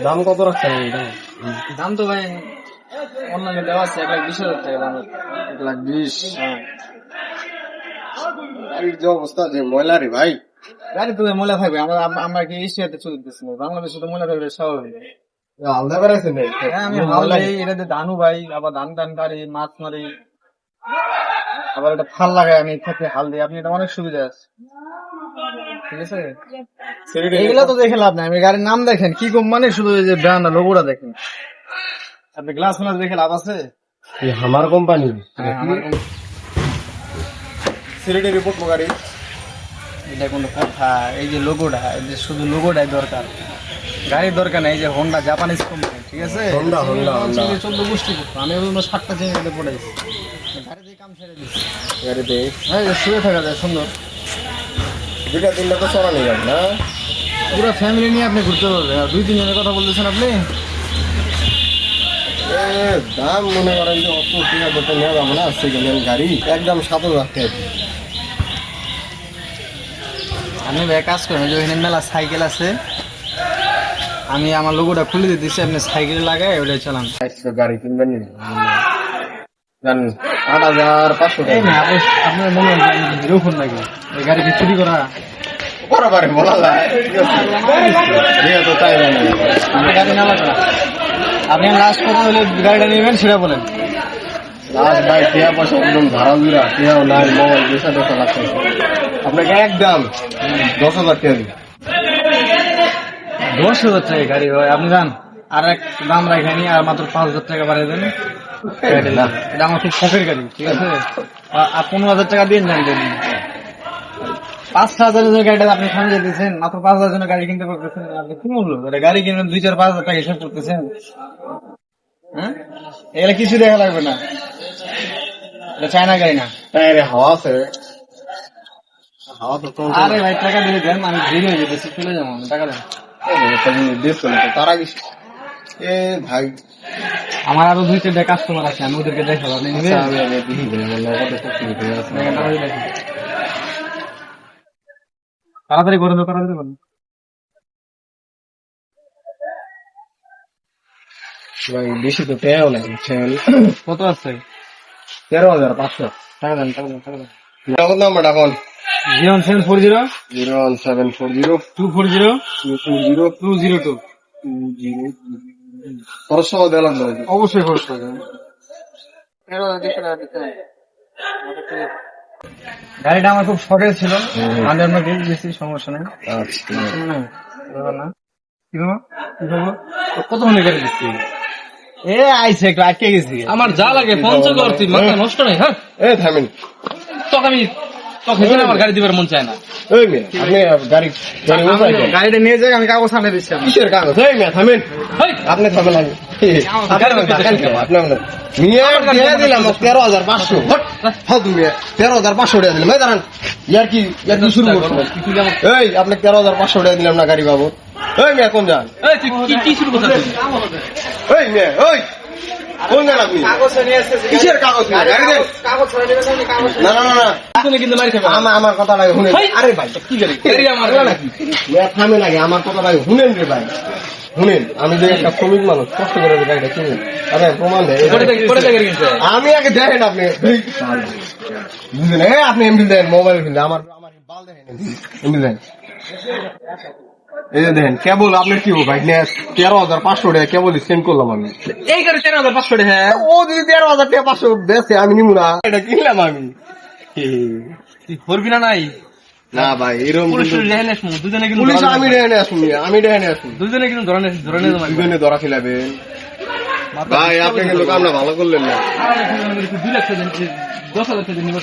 দাম কত রাখছেন? দাম তো ভাই অনলাইনে দেওয়া আছে 1,20,000 টাকা দাম। 1,20,000। গাড়ির যে অবস্থা, যে ময়লা রে ভাই। গাড়ি তো ময়লা থাকবে, আমরা কি এশিয়াতে চলতেছি না, বাংলাদেশে তো ময়লা থাকবে স্বাভাবিক। আলাদা বেড়াইছেন? হ্যাঁ, আমি হাল দিই, এটাতে ধানু ভাই, আবার ধান টান কাটি, মাছ মারি, আবার এটা ফাল লাগাই, আমি খেতে হাল দিই। আপনি এটা অনেক সুবিধা আছে, ঠিক আছে। এগুলা তো দেখে লাভ নাই, আমি গাড়ির নাম দেখেন কি কোম্পানি, শুধু এই যে ব্র্যান্ড লোগোটা দেখেন। আপনি গ্লাস ফ্লাস দেখে লাভ আছে? আমার কোম্পানি সিলেটের রিপোর্ট গাড়ি, এটা কোনো কথা? এই যে লোগোটা, এই যে শুধু লোগোটাই দরকার, গাড়ির দরকার নেই। এই যে হোন্ডা, জাপানিজ কোম্পানি, ঠিক আছে। হোন্ডা 14 গোষ্ঠী করতো, আমি ওগুলো 7টা চেঞ্জ পড়েছি, গাড়িতে কাম ছেড়ে দিচ্ছি। গাড়িতে হ্যাঁ, শুয়ে থাকা যায় সুন্দর। 2-3টা তো চড়ানো যাবে না? পুরো ফ্যামিলি নিয়ে আপনি ঘুরতে পারবেন। আর 2-3 জনের কথা বলতেছেন আপনি। দাম মনে করেন যে অত টাকা করতে নেওয়া যাবে না। সেকেন্ড হ্যান্ড গাড়ি একদম 7,000 টাকা। আপনি ভাই কাজ করেন, যে ওখানে মেলা সাইকেল আছে, আমি আমার লোগোটা খুলে দিতেছি, আপনি সাইকেল লাগাই ওটাই চালান। গাড়ি কিনবেন জানেন 8,500 টাকা। আপনার মনে হয় হিরো ফোন নাকি? এই গাড়ি কি চুরি করা? বরাবর বলা যায়, তো তাই আপনি গাড়ি না লাগবে, আপনি লাস্ট কথা হলে গাড়িটা নেবেন সেটা বলেন। লাস্ট ভাই টিয়া পয়সা একদম ধারা জুড়া, টিয়াও নাই, মোবাইল 2,500 লাগছে। আপনাকে একদম 10,000 টাকা দিন। 10,000 টাকা গাড়ি হয়, আপনি যান আর এক দাম রাখেনি, আর মাত্র 5,000 টাকা বাড়িয়ে দেন। এটা আমার খুব শখের গাড়ি, ঠিক আছে। আর 15,000 টাকা দিয়ে যান, 5,000 গাড়িটা আপনি সামনে যেতেছেন, মাত্র 5,000 জনের গাড়ি কিনতে পারতেছেন। আপনি কি মূল্য গাড়ি কিনবেন? 2-4-5,000 টাকা হিসাব করতেছেন। হ্যাঁ, এগুলা কিছু দেখা লাগবে না, এটা চায়না গাড়ি না। হাওয়া আছে, হাওয়া তো আরে ভাই টাকা দিলে দেন, আমি দেরি হয়ে যেতেছি, চলে যাবো আমি, টাকা দেন। তারা গেছে। ভাই আমার আরো 2-4টা কাস্টমার আছে, আমি ওদেরকে দেখাবো, আপনি নিবেন? তাড়াতাড়ি করে দেবো, তাড়াতাড়ি করুন। ভাই বেশি তো পেয়েও নাই। কত আছে? 13,500 টাকা দেন, টাকা দেন, টাকা দেন। কত নাম্বার এখন? 01740 01740 240 220 202। খরচ সহ দিলাম। অবশ্যই খরচ করে দেবেন। গাড়িটা আমার খুব শখের ছিল, আমি আপনাকে বেশি সমস্যা নেই। কত মনে গাড়ি দিচ্ছি? এ আইছে একটু আটকে গেছি। আমার যা লাগে পঞ্চগড়, তুই মাথা নষ্ট নেই। হ্যাঁ, থামেন। তোকে আমি আমার গাড়ি দিবার মন চায় না। ওই মেয়ে, আপনি গাড়িটা নিয়ে যাই, আমি কাগজ আনে দিচ্ছি। কিসের কাগজ? ওই মেয়ে থামেন, আপনি থামেন। আমি দিলাম 13,500। তুমি 13,500 টাকা দিলাম। দাঁড়ান, ইয়ার কি শুরু করছো? এই আপনি 13,500 টাকা দিলাম না গাড়ি বাবদ। ওই মেয়ে কোন যান? কি শুরু করতে? ওই মেয়ে, ওই কোন যান আপনি? কিসের কাগজ? না না না না, কিন্তু মারি খাবে। আমার কথা লাগে শুনেন। আরে ভাই কি গাড়ি? আমার নাকি থামে লাগে, আমার কথা লাগে শুনেন রে ভাই, শুনেন। আমি যে একটা শ্রমিক মানুষ, কষ্ট করে গাড়িটা কিনেন। আরে প্রমাণ দেয়, আমি আগে দেখেন আপনি বুঝলেন? আপনি এমনি দেন, মোবাইল কিনলে আমার বাল দেখেন, এমনি দেন। এই যে দেখেন কেবল আপনার কি ভাই, 13,500 টাকা কেবল সেন্ড করলাম আমি। এই গাড়ি 13,500 টাকা। ও যদি 13,000 টাকা 500 বেচে আমি নিবো না, এটা কিনলাম আমি। তুই করবি না? নাই না ভাই, এরকম দুজনে কিন্তু পুলিশ আমি রেহানে আসুন, আমি রেহানে আসুন। দুজনে কিন্তু ধরনের দুজনে ধরা খেলাবেন ভাই। আপনি কিন্তু কামটা ভালো করলেন না। 2 লাখ টাকা 10,000 টাকা নিব।